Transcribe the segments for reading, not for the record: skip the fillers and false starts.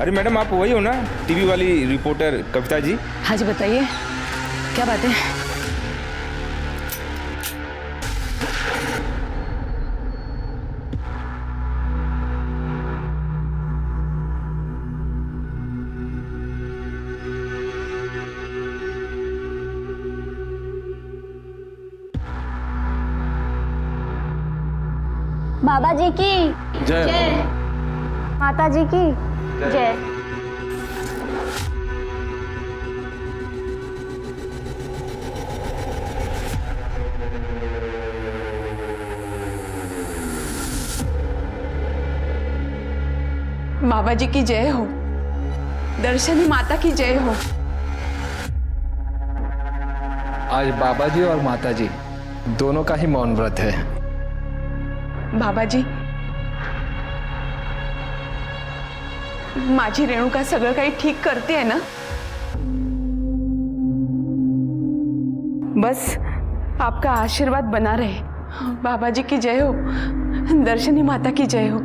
अरे मैडम, आप वही हो ना, टीवी वाली रिपोर्टर कविता जी? हाँ जी, बताइए क्या बात है? बाबा जी की जय। माता जी की जय। बाबा जी की जय हो, दर्शनी माता की जय हो। आज बाबा जी और माता जी दोनों का ही मौन व्रत है। बाबा जी, माझी रेणुका सगळं काही ठीक करते है ना? बस आपका आशीर्वाद बना रहे। बाबा जी की जय हो, दर्शनी माता की जय हो।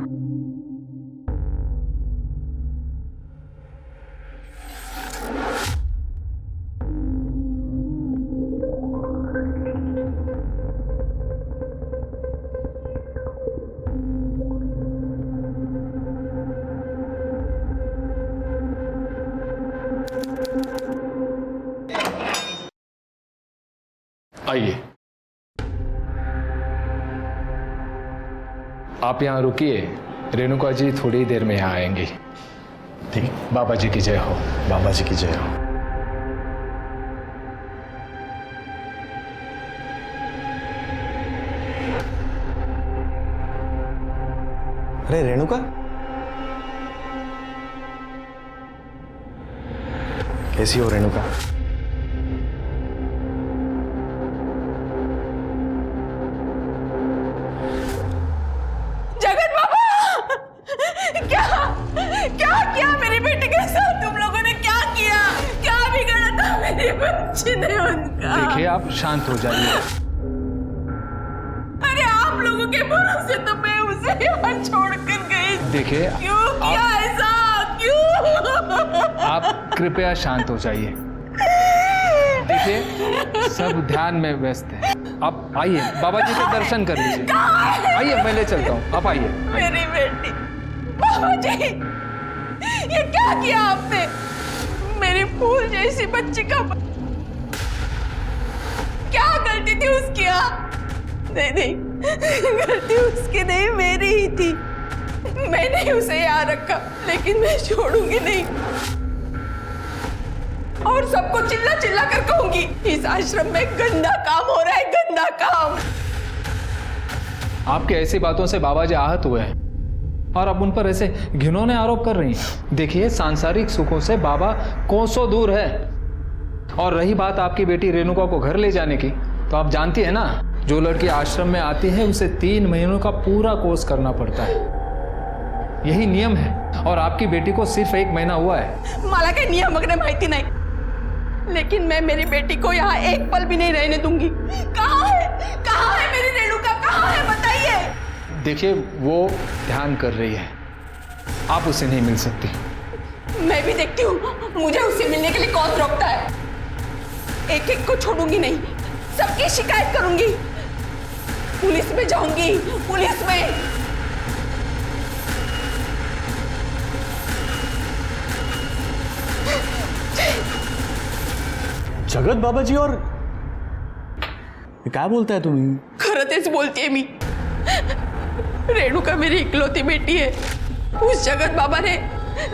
आइए, आप यहाँ रुकिए, रेणुका जी थोड़ी देर में यहाँ आएंगी। ठीक, बाबा जी की जय हो। बाबा जी की जय हो। अरे रेणुका, कैसी हो रेणुका? जगत बाबा, क्या किया मेरी बेटी के साथ? तुम लोगों ने क्या किया? क्या बिगाड़ा था मेरी बच्ची ने उनका? देखिए, आप शांत हो जाइए। अरे आप लोगों के भरोसे तो मैं उसे यहाँ छोड़कर गई। देखिए, क्यों किया ऐसा? क्यों? आप कृपया शांत हो जाइए। देखिए, सब ध्यान में व्यस्त है। आप आइए, बाबा जी के दर्शन कर लीजिए। आइए, मैं ले चलता हूँ, आप आइए। मेरी बेटी, बाबा जी, ये क्या किया आपने? मेरी फूल जैसी बच्ची का क्या गलती थी उसकी? नहीं, गलती उसकी नहीं, मेरी ही थी। मैंने ही उसे यहाँ रखा, लेकिन मैं छोड़ूंगी नहीं। और सबको चिल्ला चिल्ला कर कहूंगी, इस आश्रम में गंदा काम हो रहा है, गंदा काम। आपके ऐसी बातों से बाबा जी आहत हुए हैं और अब उन पर ऐसे घिनौने आरोप कर रही हैं। देखिए, सांसारिक सुखों से बाबा कोसों दूर है। और रही बात आपकी बेटी रेणुका को घर ले जाने की, तो आप जानती है ना, जो लड़की आश्रम में आती है उसे 3 महीनों का पूरा कोर्स करना पड़ता है। यही नियम है, और आपकी बेटी को सिर्फ 1 महीना हुआ है। मला काही नियम वगैरह माहिती नहीं, लेकिन मैं मेरी बेटी को यहाँ एक पल भी नहीं रहने दूंगी। कहाँ है मेरी रेणुका? कहाँ है, बताइए। देखिए, वो ध्यान कर रही है, आप उसे नहीं मिल सकती। मैं भी देखती हूँ मुझे उससे मिलने के लिए कौन रोकता है। एक एक को छोड़ूंगी नहीं, सबकी शिकायत करूंगी, पुलिस में जाऊंगी, पुलिस में। जगत बाबा जी, और काय बोलताय तुम्ही? खरं तेच बोलतीये मी। रेणुका मेरी इकलौती बेटी है। उस जगत बाबा ने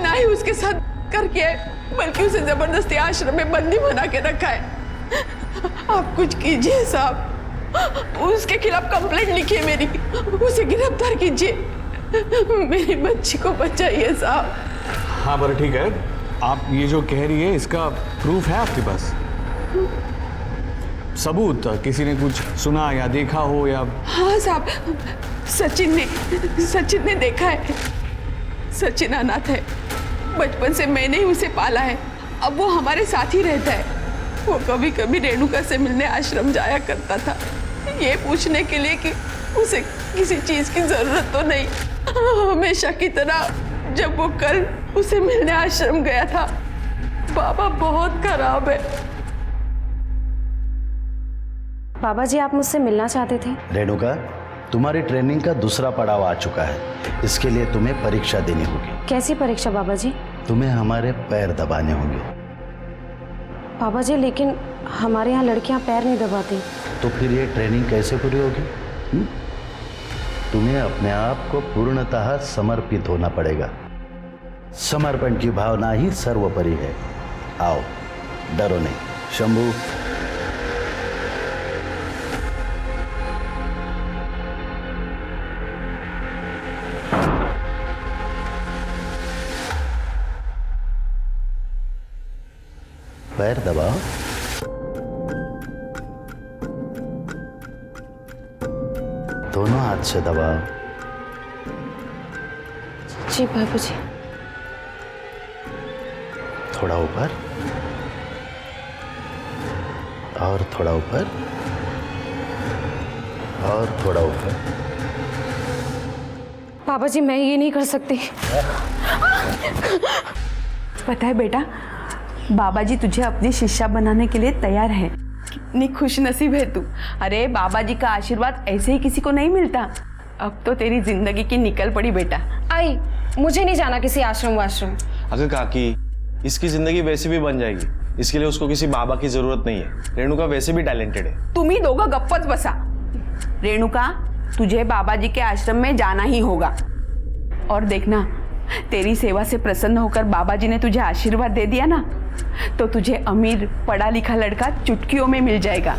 ना ही उसके साथ कर किया है, बल्कि उसे जबरदस्ती आश्रम में बंदी बना के रखा है। आप कुछ कीजिए साहब, उसके खिलाफ कंप्लेंट लिखिए मेरी, उसे गिरफ्तार कीजिए, मेरी बच्ची को बचाइए साहब। हाँ बरं, ठीक है। आप ये जो कह रही है, इसका प्रूफ है आपके पास? सबूत? किसी ने कुछ सुना या देखा हो या? हाँ साहब, सचिन ने देखा है। सचिन अनाथ है, बचपन से मैंने ही उसे पाला है। अब वो हमारे साथ ही रहता है। वो कभी कभी रेणुका से मिलने आश्रम जाया करता था, ये पूछने के लिए कि उसे किसी चीज की जरूरत तो नहीं। हमेशा की तरह जब वो कल उसे मिलने आश्रम गया था। बाबा बहुत खराब है। बाबा जी, आप मुझसे मिलना चाहते थे? रेणुका, तुम्हारी ट्रेनिंग का दूसरा पड़ाव आ चुका है। इसके लिए तुम्हें परीक्षा देनी होगी। कैसी परीक्षा बाबा जी? तुम्हें हमारे पैर दबाने होंगे। बाबा जी, लेकिन हमारे यहाँ लड़कियाँ पैर नहीं दबाती। तो फिर ये ट्रेनिंग कैसे पूरी होगी? तुम्हें अपने आप को पूर्णतः समर्पित होना पड़ेगा। समर्पण की भावना ही सर्वोपरि है। आओ, डरो नहीं। शंभू, पैर दबाओ। दोनों हाथ से दबाओ। जी बाबू जी। थोड़ा ऊपर और थोड़ा ऊपर और थोड़ा ऊपर। बाबा जी, मैं ये नहीं कर सकती। पता है बेटा, बाबा जी तुझे अपनी शिष्या बनाने के लिए तैयार है। कितनी खुश नसीब है तू। अरे बाबा जी का आशीर्वाद ऐसे ही किसी को नहीं मिलता। अब तो तेरी जिंदगी की निकल पड़ी बेटा। आई, मुझे नहीं जाना किसी आश्रम वाश्रम। अगर काकी, इसकी जिंदगी वैसे भी बन जाएगी। इसके लिए उसको किसी बाबा की जरूरत नहीं है। रेणुका वैसे भी टैलेंटेड है। तुम ही दोगा गप्पच बसा। रेणुका, तुझे बाबा जी के आश्रम में जाना ही होगा। और देखना, तेरी सेवा से प्रसन्न होकर बाबा जी ने तुझे आशीर्वाद दे दिया ना, तो तुझे अमीर पढ़ा लिखा लड़का चुटकियों में मिल जाएगा।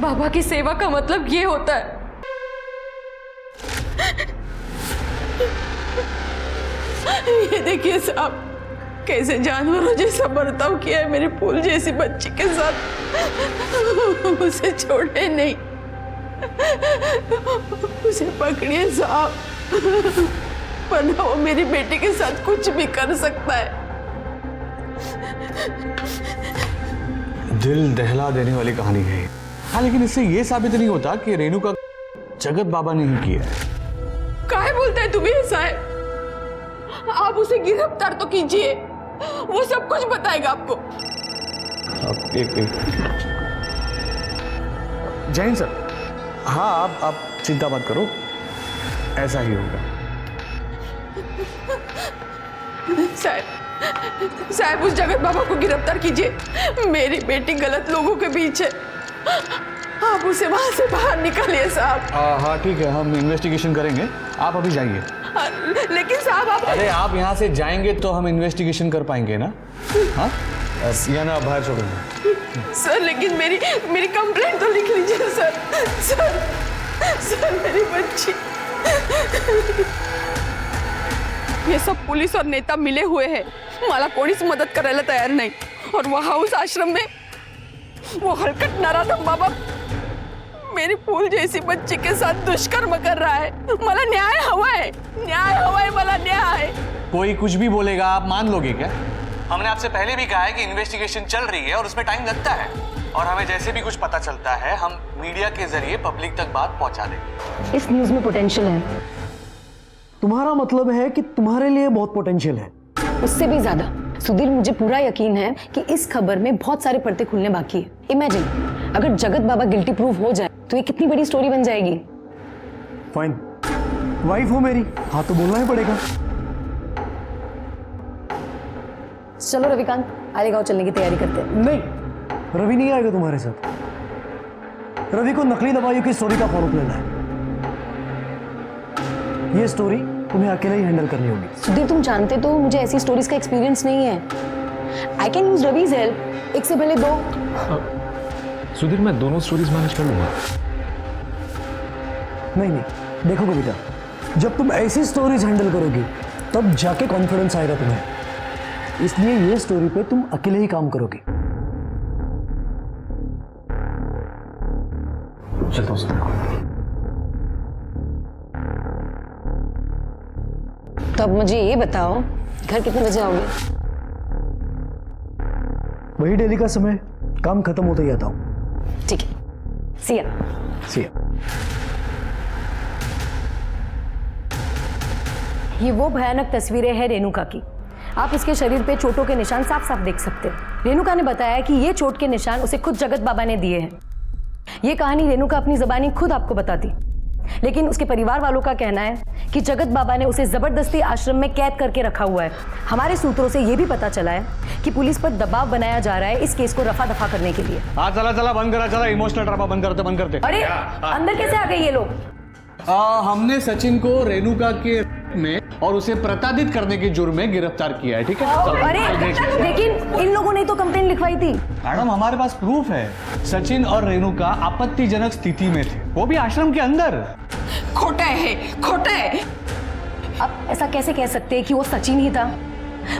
बाबा की सेवा का मतलब ये होता है? ये देखिए साहब, कैसे जानवरों जैसा बर्ताव किया है मेरे फूल जैसी बच्ची के साथ। उसे छोड़े नहीं, उसे पकड़िए साहब, वरना वो मेरी बेटी के साथ कुछ भी कर सकता है। दिल दहला देने वाली कहानी है। हाँ, लेकिन इससे ये साबित नहीं होता कि रेणुका जगत बाबा ने ही किया है। काहे बोलते हैं तुम्हें ऐसा है? आप उसे गिरफ्तार तो कीजिए, वो सब कुछ बताएगा आपको। अब एक जैन सर, हाँ आप चिंता मत करो, ऐसा ही होगा। साहब, उस जगत बाबा को गिरफ्तार कीजिए। मेरी बेटी गलत लोगों के बीच है। आप उसे वहां से बाहर निकालिए साहब। हाँ ठीक है, हम इन्वेस्टिगेशन करेंगे। आप अभी जाइए। लेकिन साहब आप... अरे आप यहाँ से जाएंगे तो हम इन्वेस्टिगेशन कर पाएंगे ना? हाँ, या ना बाहर छोड़ेंगे? सर, लेकिन मेरी कंप्लेंट तो लिख लीजिए सर। सर मेरी बच्ची। ये सब पुलिस और नेता मिले हुए हैं। मला कोणीच मदत करायला तयार नाही। और वहां उस आश्रम में वो हलकट नराधम बाबा मेरी फूल जैसी बच्ची के साथ दुष्कर्म कर रहा है। मला न्याय हवा है, न्याय हवा है, मला न्याय। कोई कुछ भी बोलेगा आप मान लोगे क्या? हमने आपसे पहले भी कहा है कि इन्वेस्टिगेशन चल रही है और उसमें टाइम लगता है, और हमें जैसे भी कुछ पता चलता है हम मीडिया के जरिए पब्लिक तक बात पहुंचा देंगे। इस न्यूज में पोटेंशियल है। तुम्हारा मतलब है कि तुम्हारे लिए बहुत पोटेंशियल है? उससे भी ज्यादा। सुधीर, मुझे पूरा यकीन है कि इस खबर में बहुत सारे पर्दे खुलने बाकी है। इमेजिन, अगर जगत बाबा गिल्टी प्रूव हो जाए तो ये कितनी बड़ी स्टोरी बन जाएगी। फाइन, वाइफ हो मेरी, हाँ तो बोलना ही पड़ेगा। चलो रविकांत, आलेगांव चलने की तैयारी करते हैं। नहीं, रवि नहीं आएगा तुम्हारे साथ। रवि को नकली दवाइयों की स्टोरी का फॉलोअप लेना है। ये स्टोरी तुम्हें अकेले ही हैंडल करनी होगी। सुधीर, तुम जानते तो मुझे ऐसी स्टोरीज का एक्सपीरियंस नहीं है। I can use Ravi's help. एक से पहले दो। सुधीर, मैं दोनों स्टोरीज मैनेज कर लूंगा। नहीं, देखो कविता, जब तुम ऐसी स्टोरीज हैंडल करोगी तब जाके कॉन्फिडेंस आएगा तुम्हें। इसलिए ये स्टोरी पे तुम अकेले ही काम करोगी। चलता हूँ। तो अब मुझे ये बताओ, घर कितने बजे आओगे? वही डेली का समय, काम खत्म होते ही आता हूँ। ठीक है, सिया। ये वो भयानक तस्वीरें हैं रेणुका की। आप उसके शरीर पे चोटों के निशान साफ साफ देख सकते हैं। रेणुका ने बताया कि ये चोट के निशान उसे खुद जगत बाबा ने दिए हैं। ये कहानी रेणुका अपनी ज़बानी खुद आपको बताती, लेकिन उसके परिवार वालों का कहना है कि जगत बाबा ने उसे जबरदस्ती आश्रम में कैद करके रखा हुआ है। हमारे सूत्रों से यह भी पता चला है कि पुलिस पर दबाव बनाया जा रहा है इस केस को रफा दफा करने के लिए। हाँ चला चला बंद करा, चला इमोशनल ड्रामा बंद करते। अरे अंदर कैसे आ गए ये लोग? हमने सचिन को रेणुका के में और उसे प्रताड़ित करने के जुर्म में गिरफ्तार किया है, ठीक है? अरे लेकिन इन लोगों ने तो कंप्लेन लिखवाई थी। मैडम हमारे पास प्रूफ है, सचिन और रेणुका आपत्तिजनक स्थिति में थे, वो भी आश्रम के अंदर। खोटा है, खोटा है। आप ऐसा कैसे कह सकते हैं कि वो सचिन ही था?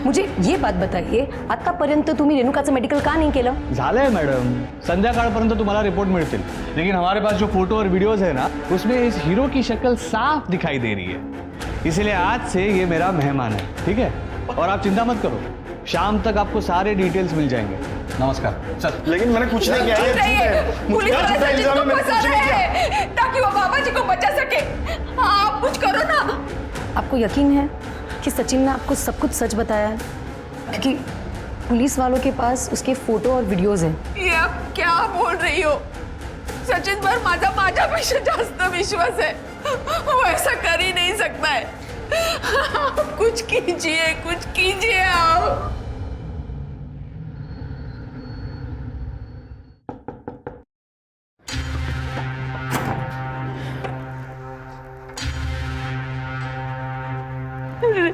मुझे ये बात बताइए, आतापर्यंत तुम्ही रेणुकाचं मेडिकल का नाही केलं? झालंय मॅडम, संध्याकाळपर्यंत तुम्हाला रिपोर्ट मिळतील, लेकिन हमारे पास जो फोटो और वीडियोस है ना, उसमें इस हीरो की शक्ल साफ दिखाई दे रही है। इसलिए आज से ये मेरा मेहमान है, ठीक है? और आप चिंता मत करो, शाम तक आपको सारे डिटेल्स मिल जाएंगे। नमस्कार। चल। लेकिन मैंने कुछ नहीं किया है, झूठ है। पुलिस वाले झूठा सचिन इल्जाम को है, मैंने फंसा कुछ नहीं रहे किया। हैं ताकि वो बाबा जी को बचा सके। आप कुछ करो ना। आपको यकीन है कि सचिन ने आपको सब कुछ सच बताया है? क्योंकि पुलिस वालों के पास उसके फोटो और वीडियोस हैं। ये आप क्या बोल रही हो? सचिन पर माझ्यापेक्षा जास्त विश्वास है, वो ऐसा कर ही नहीं सकता है। आप कुछ कीजिए आप।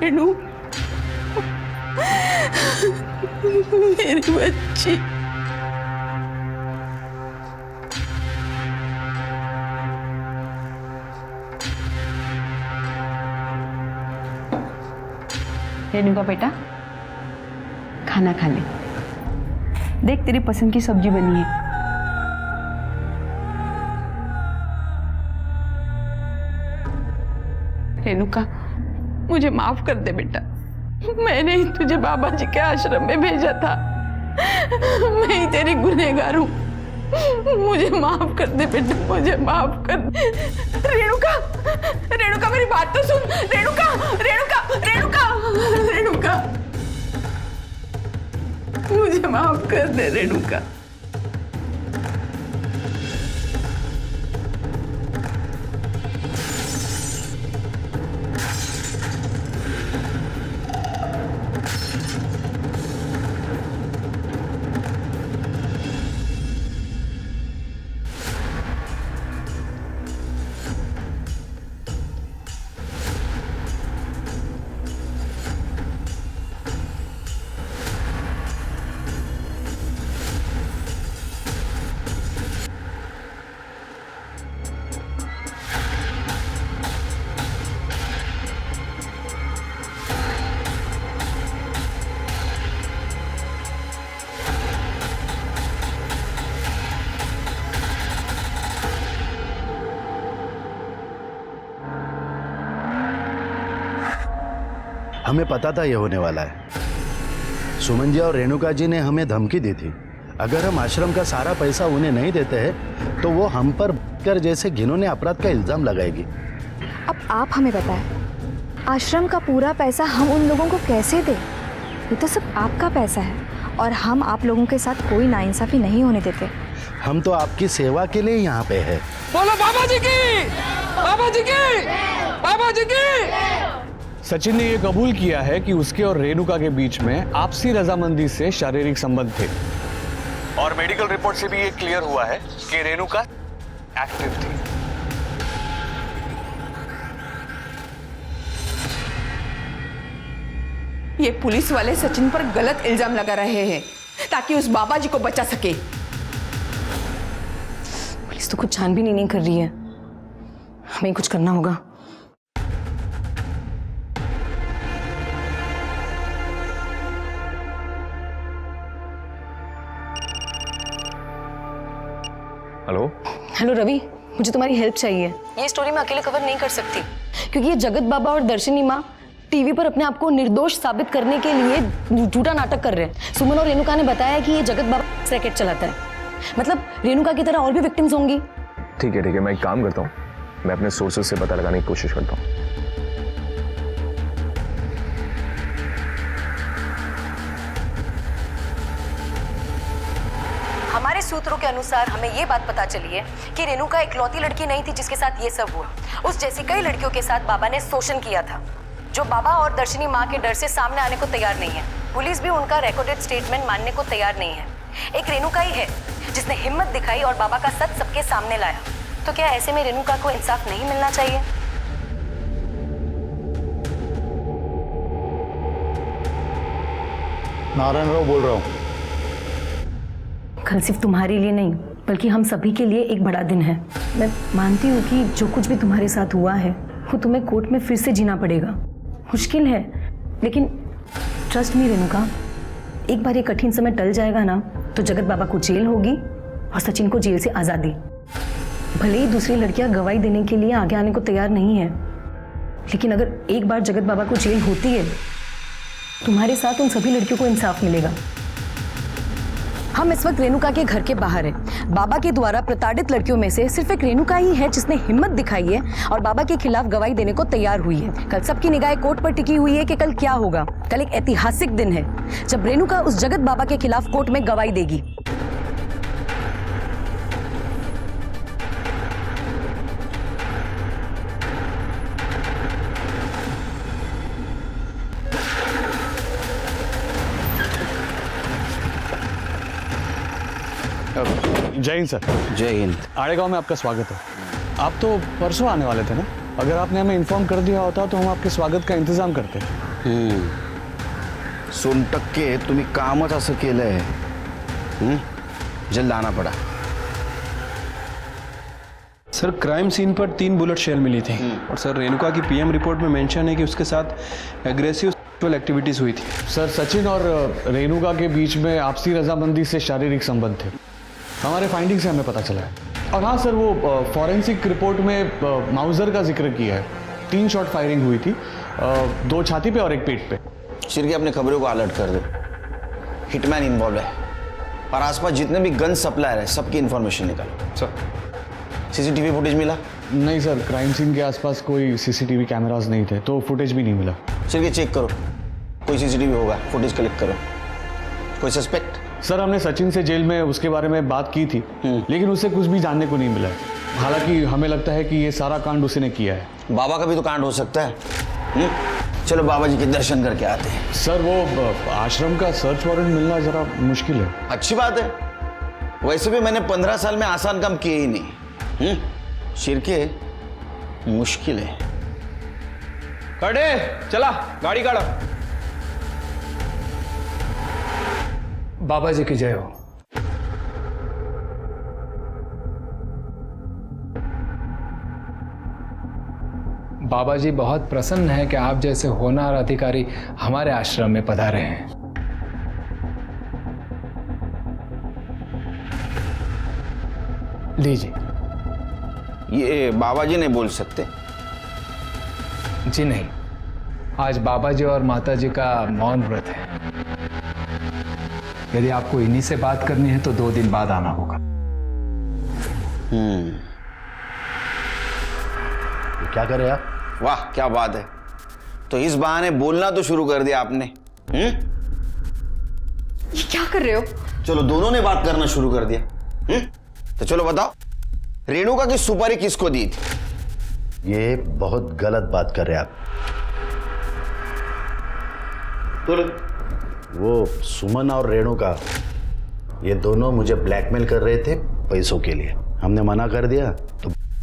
रेणु, मेरी बच्ची। रेणुका बेटा, खाना खा ले। देख तेरी पसंद की सब्जी बनी है। रेणुका, मुझे माफ कर दे बेटा, मैंने ही तुझे बाबा जी के आश्रम में भेजा था। मैं ही तेरी गुनहगार हूँ, मुझे माफ कर दे बेटा, मुझे माफ कर दे। रेणुका, रेणुका मेरी बात तो सुन। रेणुका, रेणुका, रेणुका, रेणुका, मुझे माफ कर दे रेणुका। हमें पता था ये होने वाला है। सुमन जी और रेणुका जी ने हमें धमकी दी थी, अगर हम आश्रम का सारा पैसा उन्हें नहीं देते हैं तो वो हम पर कर जैसे घिनौने अपराध का इल्जाम लगाएगी। अब आप हमें बताएं, आश्रम का पूरा पैसा हम उन लोगों को कैसे दें? ये तो सब आपका पैसा है और हम आप लोगों के साथ कोई नाइंसाफी नहीं होने देते। हम तो आपकी सेवा के लिए यहाँ पे है। बोलो बाबा जी की, बाबा जी की, बाबा जी की। सचिन ने यह कबूल किया है कि उसके और रेणुका के बीच में आपसी रजामंदी से शारीरिक संबंध थे, और मेडिकल रिपोर्ट से भी ये क्लियर हुआ है कि रेणुका एक्टिव थी। ये पुलिस वाले सचिन पर गलत इल्जाम लगा रहे हैं ताकि उस बाबा जी को बचा सके। पुलिस तो कुछ छानबीन नहीं कर रही है, हमें कुछ करना होगा। हेलो हेलो रवि, मुझे तुम्हारी हेल्प चाहिए। ये स्टोरी मैं अकेले कवर नहीं कर सकती, क्योंकि ये जगत बाबा और दर्शनी माँ टीवी पर अपने आप को निर्दोष साबित करने के लिए झूठा नाटक कर रहे हैं। सुमन और रेणुका ने बताया कि ये जगत बाबा रैकेट चलाता है, मतलब रेणुका की तरह और भी विक्टिम्स होंगी। ठीक है, मैं एक काम करता हूँ, मैं अपने सोर्सेज से पता लगाने की कोशिश करता हूँ। सूत्रों के अनुसार हमें ये बात पता चली है कि रेणुका इकलौती लड़की नहीं थी जिसके साथ ये सब हुआ। उस जैसी कई लड़कियों के साथ बाबा ने शोषण किया था, जो बाबा और दर्शनी माँ के डर से सामने आने को तैयार नहीं है। पुलिस भी उनका रिकॉर्डेड स्टेटमेंट मानने को तैयार नहीं है। एक रेणुका ही है जिसने हिम्मत दिखाई और बाबा का सच सबके सामने लाया। तो क्या ऐसे में रेणुका को इंसाफ नहीं मिलना चाहिए? नारायण राव बोल रहा हूँ। कल सिर्फ तुम्हारे लिए नहीं बल्कि हम सभी के लिए एक बड़ा दिन है। मैं मानती हूँ कि जो कुछ भी तुम्हारे साथ हुआ है वो तुम्हें कोर्ट में फिर से जीना पड़ेगा। मुश्किल है, लेकिन ट्रस्ट मी रेणुका, एक बार ये कठिन समय टल जाएगा ना तो जगत बाबा को जेल होगी और सचिन को जेल से आज़ादी। भले ही दूसरी लड़कियां गवाही देने के लिए आगे आने को तैयार नहीं है, लेकिन अगर एक बार जगत बाबा को जेल होती है, तुम्हारे साथ उन सभी लड़कियों को इंसाफ मिलेगा। हम इस वक्त रेणुका के घर के बाहर हैं। बाबा के द्वारा प्रताड़ित लड़कियों में से सिर्फ एक रेणुका ही है जिसने हिम्मत दिखाई है और बाबा के खिलाफ गवाही देने को तैयार हुई है। कल सबकी निगाहें कोर्ट पर टिकी हुई है कि कल क्या होगा। कल एक ऐतिहासिक दिन है जब रेणुका उस जगत बाबा के खिलाफ कोर्ट में गवाही देगी। जय हिंद सर। जय हिंद। आड़ेगांव में आपका स्वागत है। आप तो परसों आने वाले थे ना? अगर आपने हमें इन्फॉर्म कर दिया होता तो हम आपके स्वागत का इंतजाम करते। सोनटक्के तुम्ही कामच असं केलंय, जल्द आना पड़ा। सर क्राइम सीन पर 3 बुलेट शेल मिली थी और सर रेणुका की पीएम रिपोर्ट में मेंशन है कि उसके साथ एग्रेसिव सेक्सुअल एक्टिविटीज हुई थी। सर सचिन और रेणुका के बीच में आपसी रजामंदी से शारीरिक संबंध थे, हमारे फाइंडिंग से हमें पता चला है। और हाँ सर, वो फॉरेंसिक रिपोर्ट में माउजर का जिक्र किया है। 3 शॉट फायरिंग हुई थी, 2 छाती पे और 1 पेट पे। शिरके अपने खबरों को अलर्ट कर दो, हिटमैन इन्वॉल्व है और आसपास जितने भी गन सप्लायर है सबकी इंफॉर्मेशन निकालो। सर सीसीटीवी फुटेज मिला? नहीं सर, क्राइम सीन के आसपास कोई सीसीटीवी कैमरास नहीं थे तो फुटेज भी नहीं मिला। शिरके चेक करो, कोई सीसीटीवी होगा, फुटेज कलेक्ट करो। कोई सस्पेक्ट? सर हमने सचिन से जेल में उसके बारे में बात की थी, लेकिन उससे कुछ भी जानने को नहीं मिला है। हालांकि हमें लगता है कि ये सारा कांड उसी ने किया है। बाबा का भी तो कांड हो सकता है। चलो बाबा जी के दर्शन करके आते हैं। सर वो आश्रम का सर्च वारंट मिलना जरा मुश्किल है। अच्छी बात है, वैसे भी मैंने 15 साल में आसान काम किए ही नहीं। शिरके मुश्किल है। खड़े चला, गाड़ी काढ़ो। बाबा जी की जय हो। बाबा जी बहुत प्रसन्न है कि आप जैसे होनहार अधिकारी हमारे आश्रम में पधारे हैं। लीजिए। ये बाबा जी नहीं बोल सकते? जी नहीं, आज बाबा जी और माता जी का मौन व्रत है। यदि आपको इन्हीं से बात करनी है तो 2 दिन बाद आना होगा। क्या कर रहे आप? वाह क्या बात है, तो इस बहाने बोलना तो शुरू कर दिया आपने। ये क्या कर रहे हो? चलो दोनों ने बात करना शुरू कर दिया। तो चलो बताओ, रेणुका की सुपारी किसको दी थी? ये बहुत गलत बात कर रहे हैं आप। वो सुमन और रेणुका ये दोनों मुझे ब्लैकमेल कर रहे थे पैसों के लिए। हमने मना कर दिया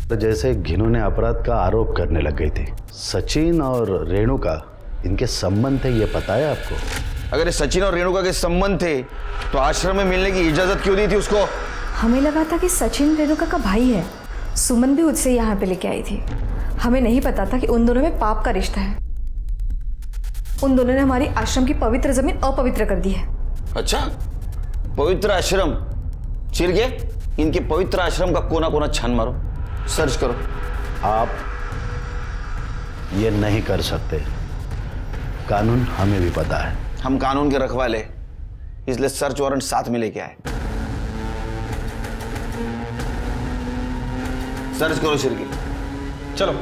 तो जैसे घिनौने अपराध का आरोप करने लग गई थी। सचिन और रेणुका इनके संबंध थे, ये पता है आपको? अगर ये सचिन और रेणुका के संबंध थे तो आश्रम में मिलने की इजाजत क्यों दी थी उसको? हमें लगा था कि सचिन रेणुका का भाई है। सुमन भी उससे यहाँ पे लेके आई थी। हमें नहीं पता था कि उन दोनों में पाप का रिश्ता है। उन दोनों ने हमारी आश्रम की पवित्र जमीन अपवित्र कर दी है। अच्छा, पवित्र आश्रम? चिरके इनके पवित्र आश्रम का कोना कोना छान मारो, सर्च करो। आप ये नहीं कर सकते, कानून हमें भी पता है। हम कानून के रखवाले, इसलिए सर्च वारंट साथ में लेके आए। सर्च करो शिरके। चलो।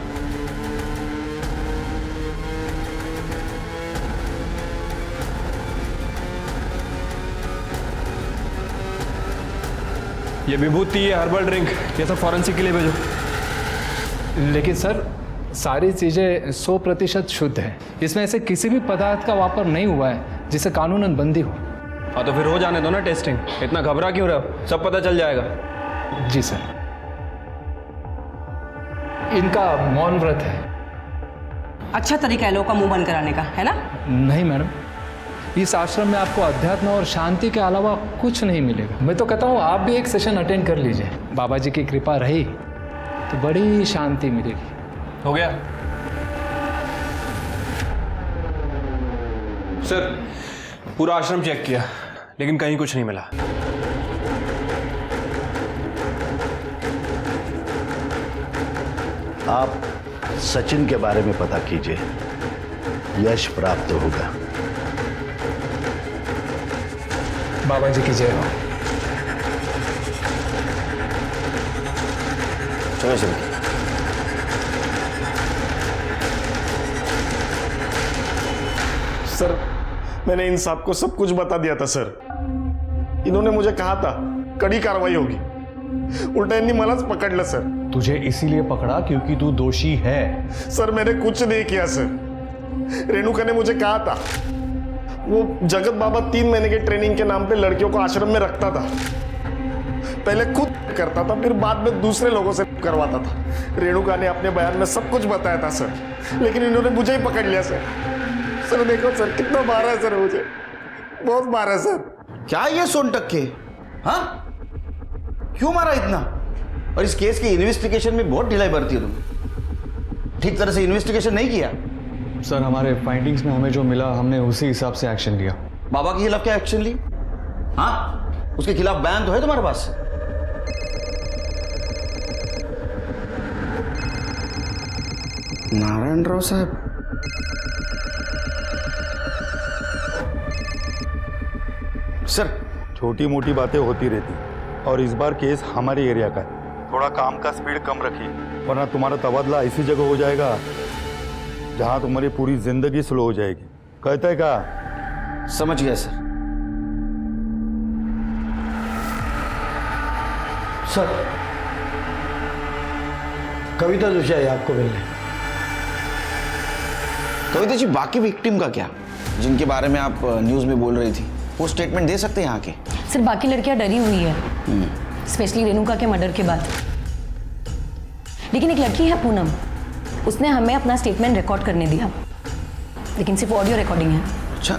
ये विभूति, ये हर्बल ड्रिंक, ये सब फॉरेंसिक के लिए भेजो। लेकिन सर सारी चीज़ें 100% शुद्ध है। इसमें ऐसे किसी भी पदार्थ का वापर नहीं हुआ है जिसे कानूनन बंदी हो। हाँ तो फिर हो जाने दो ना टेस्टिंग, इतना घबरा क्यों रहे हो? सब पता चल जाएगा। जी सर। इनका मौन व्रत है। अच्छा तरीका है लोगों का मुंह बंद कराने का, है ना? नहीं मैडम, इस आश्रम में आपको अध्यात्म और शांति के अलावा कुछ नहीं मिलेगा। मैं तो कहता हूँ आप भी एक सेशन अटेंड कर लीजिए। बाबा जी की कृपा रही तो बड़ी शांति मिलेगी। हो गया सर, पूरा आश्रम चेक किया लेकिन कहीं कुछ नहीं मिला। आप सचिन के बारे में पता कीजिए, यश प्राप्त होगा। बाबा जी की जय हो। चलो चलो। सर मैंने इन साहब को सब कुछ बता दिया था सर। इन्होंने मुझे कहा था कड़ी कार्रवाई होगी, उल्टा इन्हीं मलाज पकड़ ला सर। तुझे इसीलिए पकड़ा क्योंकि तू दोषी है। सर मैंने कुछ नहीं किया सर। रेणुका ने मुझे कहा था वो जगत बाबा 3 महीने के ट्रेनिंग के नाम पे लड़कियों को आश्रम में रखता था। पहले खुद करता था, फिर बाद में दूसरे लोगों से करवाता था। रेणुका ने अपने बयान में सब कुछ बताया था सर, लेकिन इन्होंने मुझे ही पकड़ लिया सर। सर देखो सर कितना मारा है सर, मुझे बहुत मारा है सर। क्या ये सोन टक्के? हाँ क्यों मारा इतना? और इस केस की इन्वेस्टिगेशन में बहुत ढिलाई बरती है तुम। ठीक तरह से इन्वेस्टिगेशन नहीं किया। सर हमारे फाइंडिंग्स में हमें जो मिला हमने उसी हिसाब से एक्शन लिया। बाबा के खिलाफ क्या एक्शन ली? हाँ उसके खिलाफ बयान तो है तुम्हारे पास? नारायण राव साहब, सर छोटी मोटी बातें होती रहती और इस बार केस हमारे एरिया का है। थोड़ा काम का स्पीड कम रखिए वरना तुम्हारा तबादला ऐसी जगह हो जाएगा जहां तुम्हारी पूरी जिंदगी स्लो हो जाएगी। कहते हैं क्या? समझ गया सर। सर कविता जोशी आई आपको मिलने। कविता जी बाकी विक्टिम का क्या, जिनके बारे में आप न्यूज में बोल रही थी, वो स्टेटमेंट दे सकते हैं यहाँ के? सिर्फ बाकी लड़कियां डरी हुई है, स्पेशली रेणुका के मर्डर के बाद। लेकिन एक लड़की है पूनम, उसने हमें अपना स्टेटमेंट रिकॉर्ड करने दिया, लेकिन सिर्फ ऑडियो रिकॉर्डिंग है। अच्छा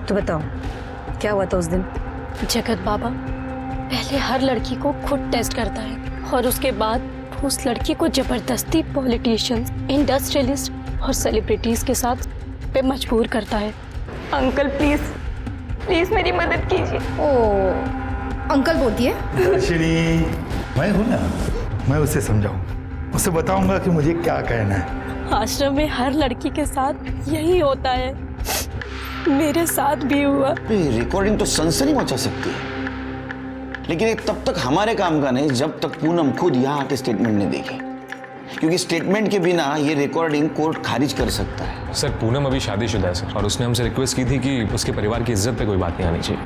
तो बताओ क्या हुआ था उस दिन? जगत बाबा पहले हर लड़की को खुद टेस्ट करता है और उसके बाद उस लड़की को जबरदस्ती पॉलिटिशियंस, इंडस्ट्रियलिस्ट और सेलिब्रिटीज के साथ पे मजबूर करता है। अंकल प्लीज प्लीज मेरी मदद कीजिए। ओ अंकल बोलती है। दर्शनी मैं हूं ना, मैं उसे समझाऊं, उसे बताऊंगा कि मुझे क्या कहना है। आश्रम में हर लड़की के साथ यही होता है, मेरे साथ भी हुआ। रिकॉर्डिंग तो सनसनी मचा सकती है, लेकिन ये तब तक हमारे काम का नहीं जब तक पूनम खुद यहाँ आके स्टेटमेंट नहीं देगी, क्योंकि स्टेटमेंट के बिना ये रिकॉर्डिंग कोर्ट खारिज कर सकता है। सर पूनम अभी शादीशुदा है सर, और उसने हमसे रिक्वेस्ट की थी कि उसके परिवार की इज्जत पे कोई बात नहीं आनी चाहिए।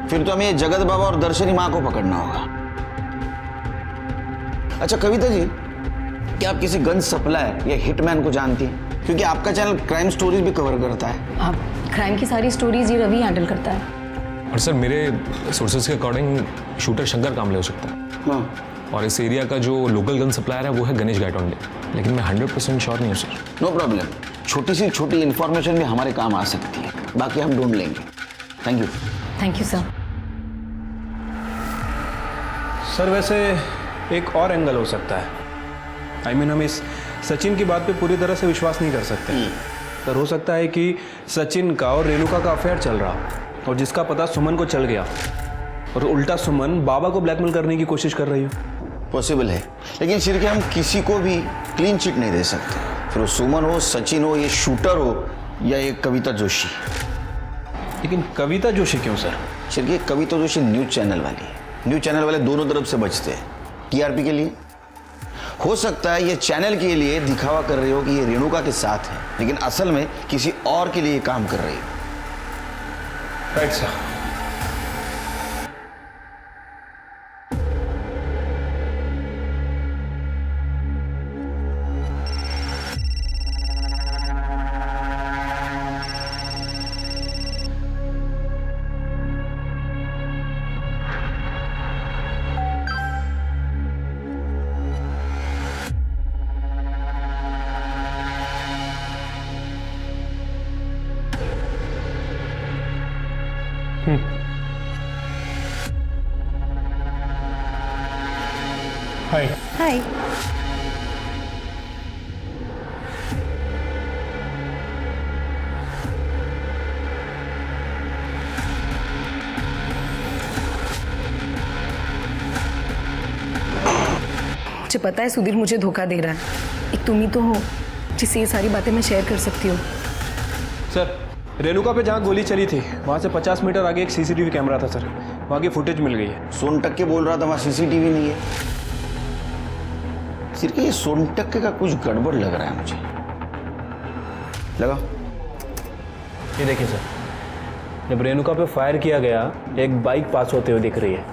फिर तो हमें जगत बाबा और दर्शनी माँ को पकड़ना होगा। अच्छा कविता जी, क्या आप किसी गन सप्लायर या हिटमैन को जानती हैं? क्योंकि आपका चैनल क्राइम स्टोरीज भी कवर करता है। क्राइम की सारी स्टोरीज ये रवि हैंडल करता है। और सर मेरे सोर्सेज के अकॉर्डिंग शूटर शंकर कामले हो सकता है। हाँ। और इस एरिया का जो लोकल गन सप्लायर है वो है गणेश गायटोंडे, लेकिन मैं 100% श्योर नहीं हूँ सर। नो प्रॉब्लम, छोटी सी छोटी इन्फॉर्मेशन भी हमारे काम आ सकती है, बाकी हम ढूंढ लेंगे। Thank you. Thank you sir. Sir वैसे एक और एंगल हो सकता है। I mean, हम इस सचिन की बात पे पूरी तरह से विश्वास नहीं कर सकते। सर हो सकता है कि सचिन का और रेणुका का अफेयर चल रहा और जिसका पता सुमन को चल गया, और उल्टा सुमन बाबा को ब्लैकमेल करने की कोशिश कर रही हो। पॉसिबल है, लेकिन सिर्फ हम किसी को भी क्लीन चिट नहीं दे सकते, फिर वो सुमन हो, सचिन हो, ये शूटर हो या ये कविता जोशी। लेकिन कविता जोशी क्यों सर? सिर्फ कविता जोशी न्यूज चैनल वाली है। न्यूज चैनल वाले दोनों तरफ से बचते हैं, टीआरपी के लिए। हो सकता है ये चैनल के लिए दिखावा कर रही हो कि ये रेणुका के साथ है, लेकिन असल में किसी और के लिए काम कर रही हो। Right sir. हाय। हाय। मुझे पता है सुधीर मुझे धोखा दे रहा है। एक तुम ही तो हो जिससे ये सारी बातें मैं शेयर कर सकती हूँ। सर, रेणुका पे जहाँ गोली चली थी वहाँ से 50 मीटर आगे एक सीसीटीवी कैमरा था सर, वहाँ की फुटेज मिल गई है। सोनटक्के बोल रहा था वहाँ सीसीटीवी नहीं है। सिर्फ ये सोनटक्के का कुछ गड़बड़ लग रहा है मुझे। लगा? ये देखिए सर, जब रेणुका पे फायर किया गया एक बाइक पास होते हुए दिख रही है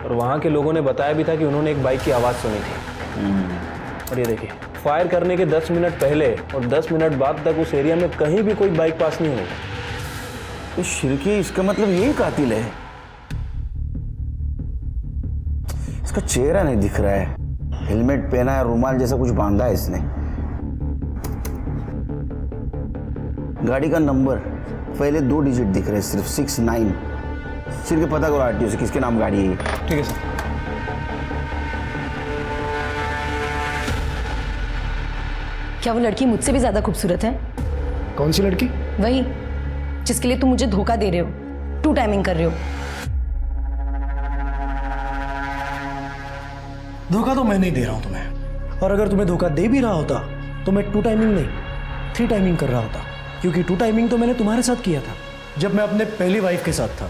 और वहाँ के लोगों ने बताया भी था कि उन्होंने एक बाइक की आवाज़ सुनी थी। और ये देखिए, फायर करने के 10 मिनट पहले और 10 मिनट बाद तक उस एरिया में कहीं भी कोई बाइक पास नहीं हुई। तो शिरके, इसका मतलब यही कातिल है। इसका चेहरा नहीं दिख रहा है, हेलमेट पहना है, रुमाल जैसा कुछ बांधा है इसने। गाड़ी का नंबर पहले 2 डिजिट दिख रहे हैं सिर्फ, 69। सिर्फ पता करो आरटीओ से किसके नाम गाड़ी है। ठीक है सर। क्या वो लड़की मुझसे भी ज्यादा खूबसूरत है? कौन सी लड़की? वही जिसके लिए तुम मुझे धोखा दे रहे हो, 2 टाइमिंग कर रहे हो। धोखा तो मैं नहीं दे रहा हूं तुम्हें, और अगर तुम्हें धोखा दे भी रहा होता तो मैं 2 टाइमिंग नहीं 3 टाइमिंग कर रहा होता, क्योंकि 2 टाइमिंग तो मैंने तुम्हारे साथ किया था जब मैं अपने पहली वाइफ के साथ था।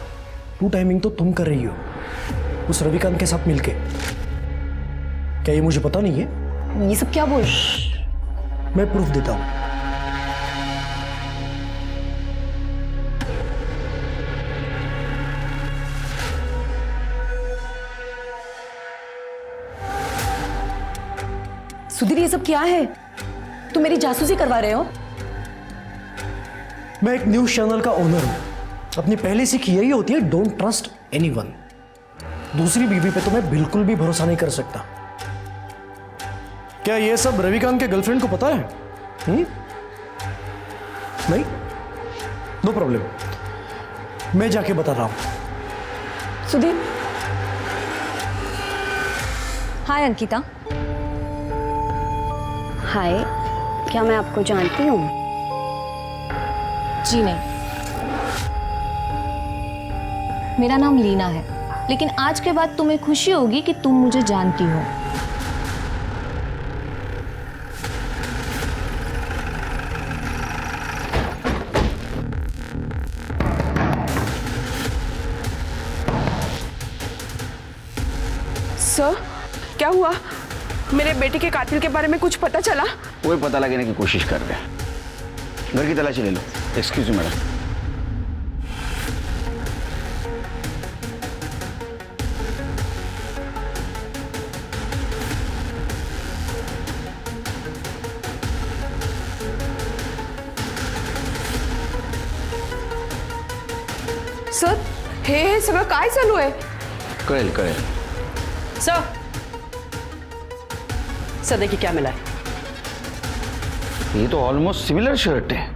2 टाइमिंग तो तुम कर रही हो उस रविकांत के साथ मिलके। क्या ये मुझे पता नहीं है? ये सब क्या बोल? मैं प्रूफ देता हूं। सुधीर, ये सब क्या है? तुम मेरी जासूसी करवा रहे हो? मैं एक न्यूज चैनल का ओनर हूं। अपनी पहली सीख यही होती है, डोंट ट्रस्ट एनीवन। दूसरी बीवी पे तो मैं बिल्कुल भी भरोसा नहीं कर सकता। क्या ये सब रविकांत के गर्लफ्रेंड को पता है? नहीं? नो प्रॉब्लम, मैं जाके बता रहा हूं। सुधीर। हाय अंकिता। हाय, क्या मैं आपको जानती हूँ? जी नहीं, मेरा नाम लीना है, लेकिन आज के बाद तुम्हें खुशी होगी कि तुम मुझे जानती हो। सर, क्या हुआ? मेरे बेटे के कातिल के बारे में कुछ पता चला? वही पता लगाने की कोशिश कर रहे हैं। घर की तलाशी ले लो। Excuse me madam. सर, हे सगळं काय चालू आहे? कळेल कळेल। सर, सर देखिए क्या मिला है। ये तो ऑलमोस्ट सिमिलर शर्ट है।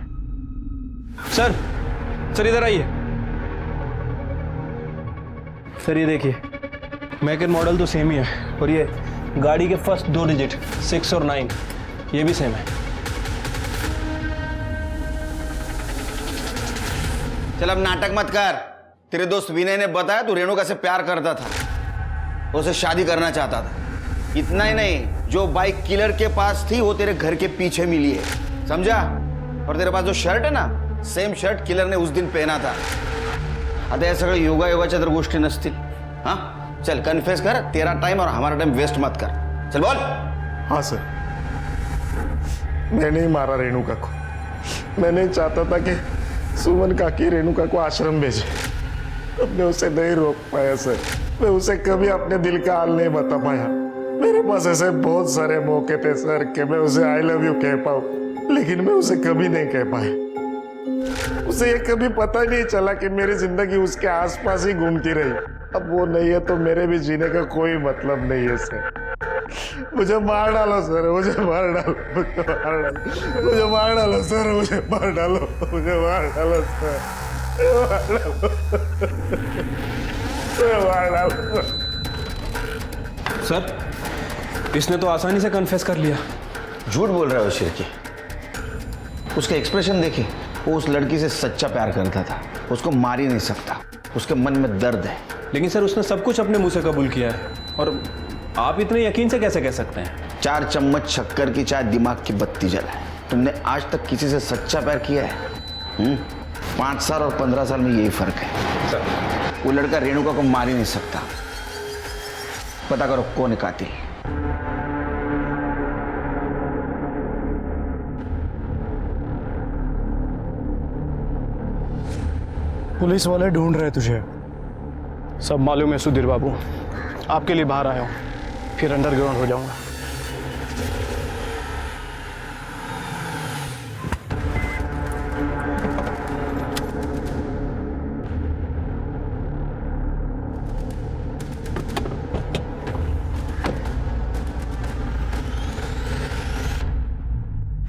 सर, सर इधर आइए। सर ये देखिए, मैक एंड मॉडल तो सेम ही है, और ये गाड़ी के फर्स्ट 2 डिजिट 6 और 9 ये भी सेम है। चल अब नाटक मत कर। तेरे दोस्त विनय ने बताया तू रेणुका से प्यार करता था, उसे शादी करना चाहता था। इतना ही नहीं, जो बाइक किलर के पास थी वो तेरे घर के पीछे मिली है, समझा? और तेरे पास जो शर्ट है ना, सेम शर्ट किलर ने उस दिन पहना था। आता या सगळं योगा योगाच्या तर गोष्टी नसतील। हाँ चल कन्फेस कर, तेरा टाइम और हमारा टाइम वेस्ट मत कर। चल बोल। हाँ सर, मैंने ही मारा रेणुका को। मैं नहीं चाहता था कि सुमन काकी रेणुका को आश्रम भेजे। अब मैं उसे नहीं रोक पाया सर। मैं उसे कभी अपने दिल का हाल नहीं बता पाया। मेरे पास ऐसे बहुत सारे मौके थे सर कि मैं उसे आई लव यू कह पाऊं, लेकिन मैं उसे कभी नहीं कह पाया। उसे ये कभी पता नहीं चला कि मेरी जिंदगी उसके आसपास ही घूमती रही। अब वो नहीं है तो मेरे भी जीने का कोई मतलब नहीं है सर। मुझे मार डालो सर, मुझे मार डालो, मुझे मार डालो सर, मुझे मार डालो, मुझे मार डालो सर, मार डालो सर। इसने तो आसानी से कन्फेस कर लिया। झूठ बोल रहा है शिरके। उसका एक्सप्रेशन देखिए, वो उस लड़की से सच्चा प्यार करता था, उसको मार ही नहीं सकता, उसके मन में दर्द है। लेकिन सर उसने सब कुछ अपने मुंह से कबूल किया है, और आप इतने यकीन से कैसे कह सकते हैं? 4 चम्मच शक्कर की चाय दिमाग की बत्ती जलाए। तुमने आज तक किसी से सच्चा प्यार किया है? 5 साल और 15 साल में यही फर्क है सर। वो लड़का रेणुका को मार ही नहीं सकता। पता करो कौन है कातिल। पुलिस वाले ढूंढ रहे तुझे। सब मालूम है सुधीर बाबू, आपके लिए बाहर आया हूँ, फिर अंडरग्राउंड हो जाऊंगा।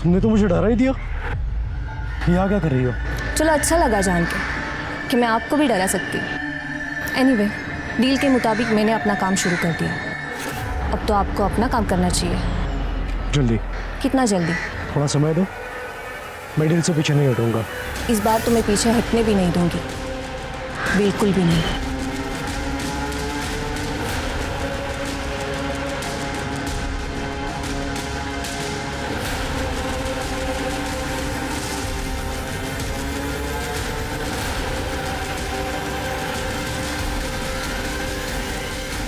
तुमने तो मुझे डरा ही दिया। यहाँ क्या कर रही हो? चलो अच्छा लगा जान के कि मैं आपको भी डरा सकती। एनीवे, डील के मुताबिक मैंने अपना काम शुरू कर दिया। अब तो आपको अपना काम करना चाहिए। जल्दी? कितना जल्दी? थोड़ा समय दो, मैं डील से पीछे नहीं हटूंगा। इस बार तो मैं पीछे हटने भी नहीं दूंगी, बिल्कुल भी नहीं।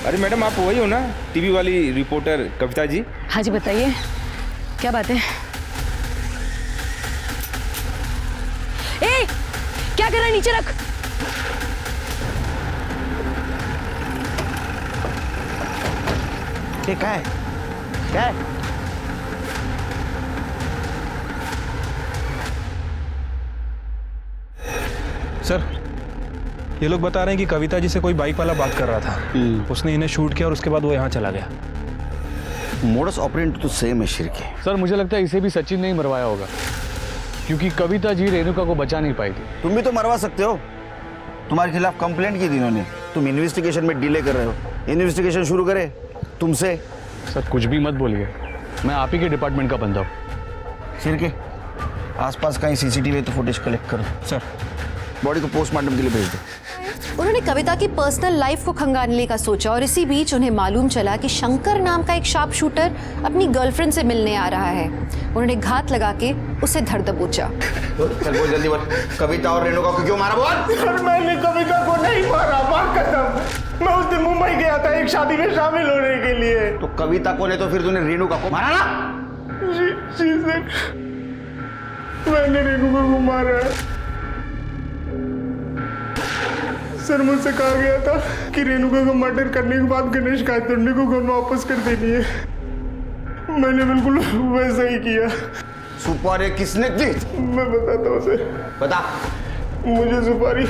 अरे मैडम, आप वही हो ना, टीवी वाली रिपोर्टर कविता जी? हाँ जी, बताइए क्या बात है? ए, क्या कर रहा है? नीचे रख। क्या है? क्या है? सर, ये लोग बता रहे हैं कि कविता जी से कोई बाइक वाला बात कर रहा था। उसने इन्हें शूट किया और उसके बाद वो यहाँ चला गया। मोडस ऑपरेंडी तो सेम है शिरके। सर मुझे लगता है इसे भी सचिन ने ही मरवाया होगा, क्योंकि कविता जी रेणुका को बचा नहीं पाई थी। तुम भी तो मरवा सकते हो। तुम्हारे खिलाफ कंप्लेंट की थी इन्होंने, तुम इन्वेस्टिगेशन में डिले कर रहे हो। इन्वेस्टिगेशन शुरू करे तुमसे। सर कुछ भी मत बोलिए, मैं आप ही के डिपार्टमेंट का बंदा हूँ। शिरके, आसपास कहीं सीसीटीवी तो फुटेज कलेक्ट करो। सर, बॉडी को पोस्टमार्टम के लिए भेज दो। उन्होंने कविता की पर्सनल लाइफ को खंगालने का सोचा और इसी बीच उन्हें मालूम चला कि शंकर नाम का एक शार्प शूटर अपनी गर्लफ्रेंड से मिलने आ रहा है। उन्होंने घात लगा के उसे धर दबोचा। चल बोल जल्दी बोल, कविता और रेणुका को क्यों मारा? बोल। सर मैंने कविता को नहीं मारा, मार कसम। मैं उस दिन मुंबई गया था एक शादी में शामिल होने के लिए। तो कविता को नहीं तो फिर तूने रेणुका को मारा ना? जी सर, मैंने रेणुका को मारा है। सर मुझसे कहा गया था कि रेणुका का मर्डर करने के बाद गणेश गायतोंडे को घर में वापस कर देनी है। मैंने बिल्कुल वैसा ही किया। सुपारी किसने दी? मैं बताता हूँ सर। बता। मुझे सुपारी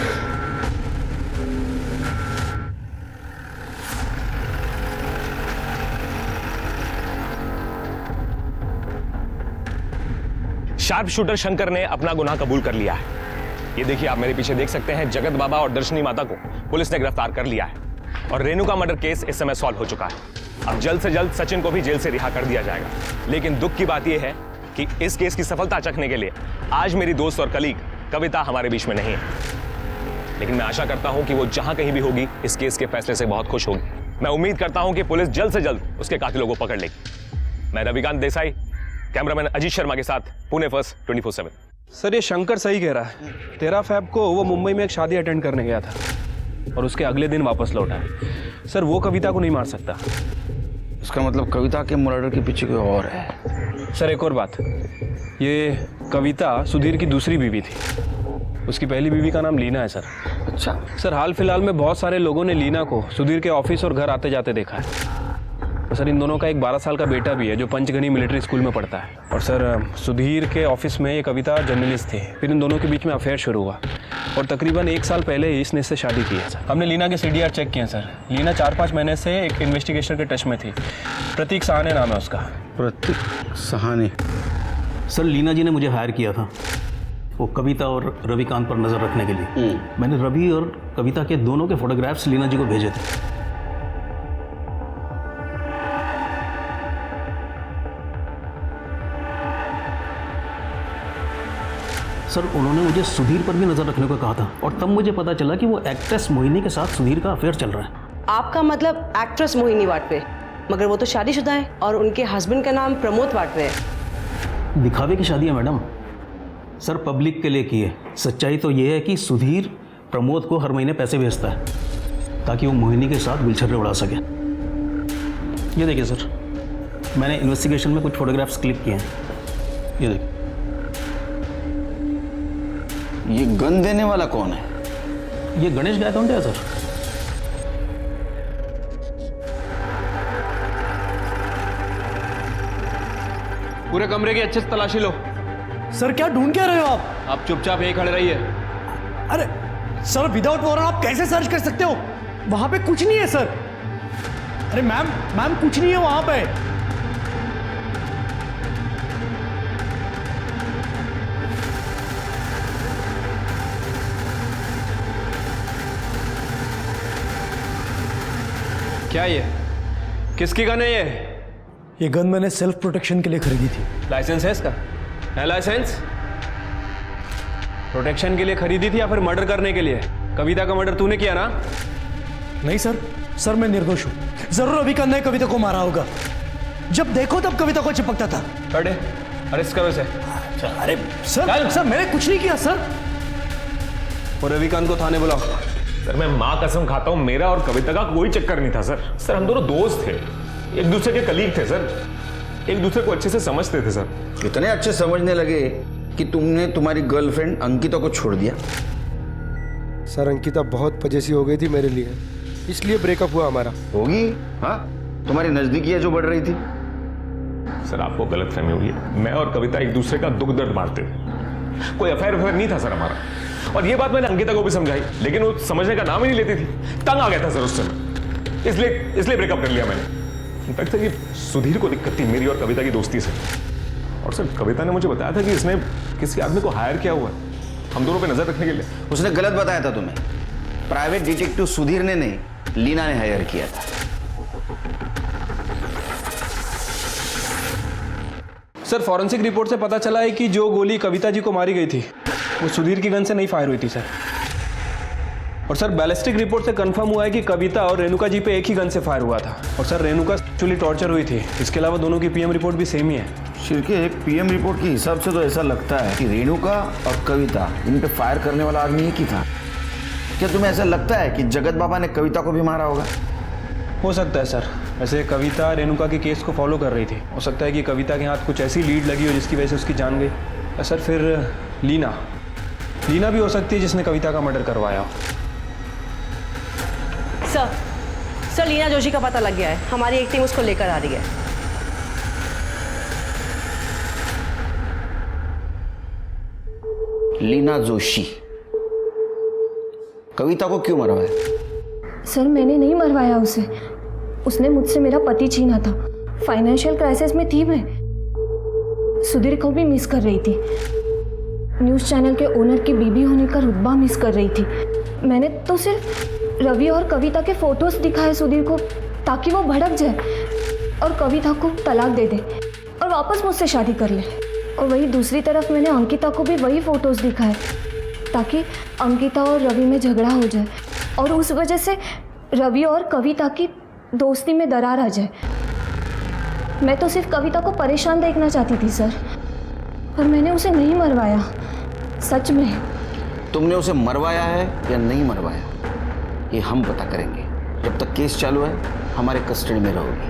शार्प शूटर शंकर ने अपना गुनाह कबूल कर लिया है। ये देखिए, आप मेरे पीछे देख सकते हैं, जगत बाबा और दर्शनी माता को पुलिस ने गिरफ्तार कर लिया है और रेणुका मर्डर केस इस समय सॉल्व हो चुका है। अब जल्द से जल्द सचिन को भी जेल से रिहा कर दिया जाएगा। लेकिन दुख की बात यह है कि इस केस की सफलता चखने के लिए आज मेरी दोस्त और कलीग कविता हमारे बीच में नहीं है। लेकिन मैं आशा करता हूं कि वो जहां कहीं भी होगी इस केस के फैसले से बहुत खुश होगी। मैं उम्मीद करता हूं कि पुलिस जल्द से जल्द उसके कातिलों को पकड़ लेगी। मैं रविकांत देसाई, कैमरामैन अजीत शर्मा के साथ, पुणे फर्स्ट 24/7। सर ये शंकर सही कह रहा है। 13 फ़रवरी को वो मुंबई में एक शादी अटेंड करने गया था और उसके अगले दिन वापस लौटा है। सर वो कविता को नहीं मार सकता। इसका मतलब कविता के मर्डर के पीछे कोई और है। सर एक और बात, ये कविता सुधीर की दूसरी बीवी थी। उसकी पहली बीवी का नाम लीना है सर। अच्छा सर, हाल फिलहाल में बहुत सारे लोगों ने लीना को सुधीर के ऑफिस और घर आते जाते देखा है। और सर, इन दोनों का एक 12 साल का बेटा भी है जो पंचगनी मिलिट्री स्कूल में पढ़ता है। और सर, सुधीर के ऑफिस में ये कविता जर्नलिस्ट थे। फिर इन दोनों के बीच में अफेयर शुरू हुआ और तकरीबन 1 साल पहले ही इसने इससे शादी की है सर। हमने लीना के CDR चेक किए सर। लीना 4-5 महीने से एक इन्वेस्टिगेशन के टच में थी। प्रतीक सहाने नाम है उसका। प्रतीक सहाने? सर, लीना जी ने मुझे हायर किया था वो कविता और रविकांत पर नज़र रखने के लिए। मैंने रवि और कविता के दोनों के फोटोग्राफ्स लीना जी को भेजे थे। सर, उन्होंने मुझे सुधीर पर भी नज़र रखने को कहा था और तब मुझे पता चला कि वो एक्ट्रेस मोहिनी के साथ सुधीर का अफेयर चल रहा है। आपका मतलब एक्ट्रेस मोहिनी वाटवे, मगर वो तो शादीशुदा है और उनके हस्बैंड का नाम प्रमोद वाटवे है। दिखावे की शादी है मैडम। सर, पब्लिक के लिए की है। सच्चाई तो ये है कि सुधीर प्रमोद को हर महीने पैसे भेजता है ताकि वो मोहिनी के साथ गुलछर्रे उड़ा सके। ये देखिए सर, मैंने इन्वेस्टिगेशन में कुछ फोटोग्राफ्स क्लिक किए हैं। ये देखिए। ये गन देने वाला कौन है? ये गणेश गायकवाड है सर। पूरे कमरे की अच्छे से तलाशी लो। सर, क्या ढूंढ क्या रहे हो आप? आप चुपचाप यहीं खड़े रहिए। अरे सर, विदाउट वारंट आप कैसे सर्च कर सकते हो? वहां पे कुछ नहीं है सर। अरे मैम कुछ नहीं है वहां पे। क्या ये? किसकी गन है ये गन मैंने सेल्फ प्रोटेक्शन के लिए खरीदी थी। लाइसेंस है इसका? है लाइसेंस? प्रोटेक्शन के लिए खरीदी थी या फिर मर्डर करने के लिए? कविता का मर्डर तूने किया ना? नहीं सर, मैं निर्दोष हूं। जरूर रविकांत ने कविता को मारा होगा। जब देखो तब कविता को चिपकता था। अरे अरेस्ट करो इसे। अरे सर मैंने कुछ नहीं किया सर। और रविकांत को थाने बुलाओ। सर, मैं माँ कसम खाता हूँ, मेरा और कविता का कोई चक्कर नहीं था सर। सर, हम दोनों दोस्त थे, एक दूसरे के कलीग थे सर, एक दूसरे को अच्छे से समझते थे सर। इतने अच्छे समझने लगे कि तुमने तुम्हारी गर्लफ्रेंड अंकिता को छोड़ दिया? सर, अंकिता बहुत पजेसिव हो गई थी मेरे लिए, इसलिए ब्रेकअप हुआ हमारा। होगी, हाँ, तुम्हारी नजदीकियां जो बढ़ रही थी। सर, आपको गलतफहमी हुई है। मैं और कविता एक दूसरे का दुख दर्द बांटते थे। कोई अफेयर नहीं था सर हमारा। और ये बात मैंने अंकिता को भी समझाई, लेकिन वो समझने का नाम ही नहीं लेती थी। तंग आ गया था सर उस समय, इसलिए ब्रेकअप कर लिया मैंने। इनफैक्ट सर, ये सुधीर को दिक्कत थी मेरी और कविता की दोस्ती से। और सर, कविता ने मुझे बताया था कि इसने किसी आदमी को हायर किया हुआ है हम दोनों पे नजर रखने के लिए। उसने गलत बताया था तुम्हें। प्राइवेट डिटेक्टिव सुधीर ने नहीं, लीना ने हायर किया था। सर, फॉरेंसिक रिपोर्ट से पता चला है कि जो गोली कविता जी को मारी गई थी वो सुधीर की गन से नहीं फायर हुई थी सर। और सर, बैलिस्टिक रिपोर्ट से कंफर्म हुआ है कि कविता और रेणुका जी पे एक ही गन से फायर हुआ था। और सर, रेणुका एक्चुअली टॉर्चर हुई थी। इसके अलावा दोनों की PM रिपोर्ट भी सेम ही है। शिरके, एक PM रिपोर्ट के हिसाब से तो ऐसा लगता है कि रेणुका और कविता इन पे फायर करने वाला आदमी एक ही था। क्या तुम्हें ऐसा लगता है कि जगत बाबा ने कविता को भी मारा होगा? हो सकता है सर। वैसे कविता रेणुका के केस को फॉलो कर रही थी। हो सकता है कि कविता के हाथ कुछ ऐसी लीड लगी हो जिसकी वजह से उसकी जान गई। या सर, फिर लीना भी हो सकती है जिसने कविता का मर्डर करवाया। सर, लीना जोशी का पता लग गया है। हमारी एक टीम उसको लेकर आ रही है। लीना जोशी कविता को क्यों मरवाया? सर, मैंने नहीं मरवाया उसे। उसने मुझसे मेरा पति छीना था। फाइनेंशियल क्राइसिस में थी मैं। सुधीर को भी मिस कर रही थी। न्यूज़ चैनल के ओनर की बीबी होने का रुतबा मिस कर रही थी। मैंने तो सिर्फ रवि और कविता के फोटोज दिखाए सुधीर को ताकि वो भड़क जाए और कविता को तलाक दे दे और वापस मुझसे शादी कर ले। और वही दूसरी तरफ मैंने अंकिता को भी वही फोटोज दिखाए ताकि अंकिता और रवि में झगड़ा हो जाए और उस वजह से रवि और कविता की दोस्ती में दरार आ जाए। मैं तो सिर्फ कविता को परेशान देखना चाहती थी सर, पर मैंने उसे नहीं मरवाया। सच में। तुमने उसे मरवाया है या नहीं मरवाया, ये हम पता करेंगे। जब तक केस चालू है हमारे कस्टडी में रहोगी।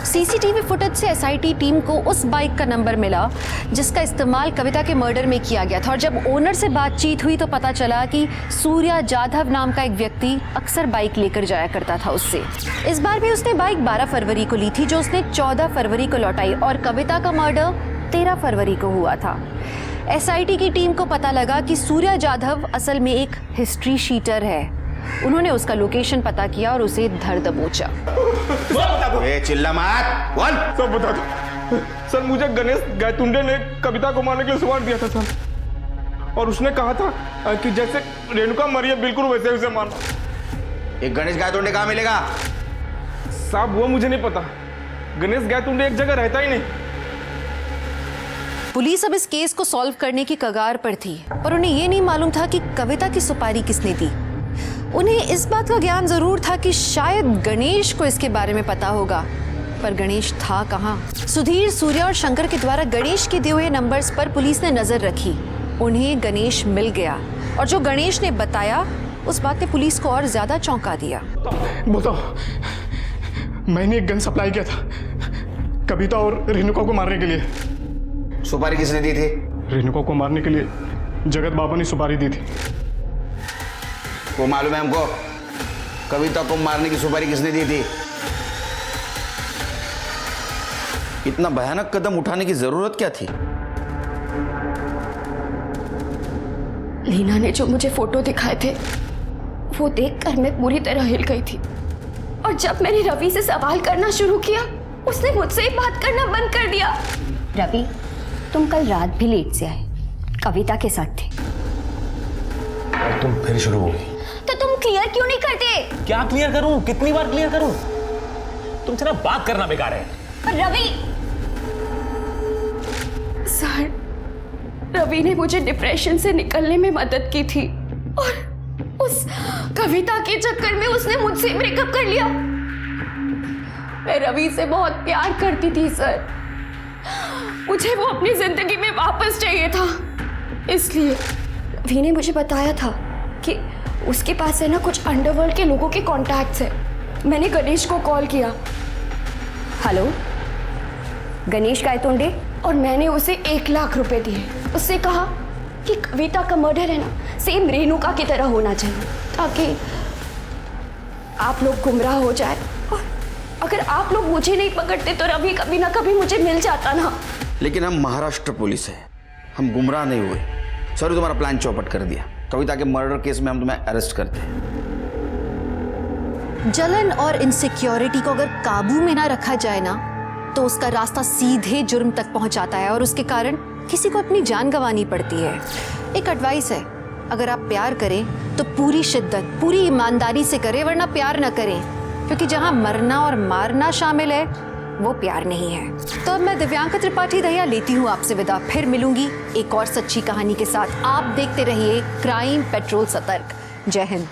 सीसीटीवी फुटेज से एसआईटी टीम को उस बाइक का नंबर मिला जिसका इस्तेमाल कविता के मर्डर में किया गया था, और जब ओनर से बातचीत हुई तो पता चला कि सूर्या जाधव नाम का एक व्यक्ति अक्सर बाइक लेकर जाया करता था उससे। इस बार भी उसने बाइक 12 फरवरी को ली थी, जो उसने 14 फरवरी को लौटाई, और कविता का मर्डर 13 फरवरी को हुआ था। एसआईटी की टीम को पता लगा कि सूर्या जाधव असल में एक हिस्ट्री शीटर है। उन्होंने उसका लोकेशन पता किया और उसे धर दबोचा। चिल्ला मत, बोल। सब बता दो सर। मुझे गणेश गायतुंडे ने कविता को मारने के लिए सुपारी दिया था सर, और उसने कहा था कि जैसे रेणुका मरी है बिल्कुल वैसे उसे मारना। एक गणेश गायतुंडे कहाँ मिलेगा? साहब वो मुझे नहीं पता, गणेश गायतुंडे एक जगह रहता ही नहीं। पुलिस अब इस केस को सॉल्व करने की कगार पर थी, पर उन्हें यह नहीं मालूम था कि कविता की सुपारी किसने दी। उन्हें इस बात का ज्ञान जरूर था कि शायद गणेश को इसके बारे में पता होगा, पर गणेश था कहाँ? सुधीर, सूर्या और शंकर के द्वारा गणेश के दिए हुए नंबर्स पर पुलिस ने नजर रखी। उन्हें गणेश मिल गया, और जो गणेश ने बताया उस बात ने पुलिस को और ज्यादा चौंका दिया। बताओ, मैंने एक गन सप्लाई किया था कविता और रेणुका को मारने के लिए। सुपारी किसने दी थी? रेणुका को मारने के लिए जगत बाबा ने सुपारी दी थी। वो मालूम है हमको, कविता को मारने की सुपारी किसने दी थी? इतना भयानक कदम उठाने की जरूरत क्या थी? लीना ने जो मुझे फोटो दिखाए थे वो देखकर मैं पूरी तरह हिल गई थी, और जब मैंने रवि से सवाल करना शुरू किया उसने मुझसे ही बात करना बंद कर दिया। रवि, तुम कल रात भी लेट से आए, कविता के साथ थे। और तुम फिर शुरू हो गई। तो तुम क्लियर क्यों नहीं करते? क्या क्लियर करूं? कितनी बार क्लियर करूं? तुमसे ना बात करना बेकार है। रवि, सर, रवि ने मुझे डिप्रेशन से निकलने में मदद की थी, और उस कविता के चक्कर में उसने मुझसे ब्रेकअप कर लिया। मैं रवि से बहुत प्यार करती थी सर, मुझे वो अपनी जिंदगी में वापस चाहिए था। इसलिए रवि ने मुझे बताया था कि उसके पास है ना कुछ अंडरवर्ल्ड के लोगों के कॉन्टैक्ट्स है। मैंने गणेश को कॉल किया। हेलो, गणेश गायतुंडे? और मैंने उसे 1 लाख रुपए दिए। उससे कहा कि कविता का मर्डर है ना सेम रेणुका की तरह होना चाहिए, ताकि आप लोग गुमराह हो जाए, और अगर आप लोग मुझे नहीं पकड़ते तो रवि कभी ना कभी मुझे मिल जाता ना। लेकिन हम महाराष्ट्र पुलिस है, हम गुमराह नहीं हुए। सॉरी, तुम्हारा प्लान चौपट कर दिया। कविता के मर्डर केस में हम तुम्हें अरेस्ट करते हैं। जलन और इनसिक्योरिटी को अगर काबू में ना रखा जाए ना तो उसका रास्ता सीधे जुर्म तक पहुंचाता है, और उसके कारण किसी को अपनी जान गंवानी पड़ती है। एक एडवाइस है, अगर आप प्यार करें तो पूरी शिद्दत, पूरी ईमानदारी से करें, वरना प्यार न करें, क्योंकि जहां मरना और मारना शामिल है वो प्यार नहीं है। तो अब मैं दिव्यांका त्रिपाठी दहिया लेती हूँ आपसे विदा। फिर मिलूंगी एक और सच्ची कहानी के साथ। आप देखते रहिए क्राइम पेट्रोल सतर्क। जय हिंद।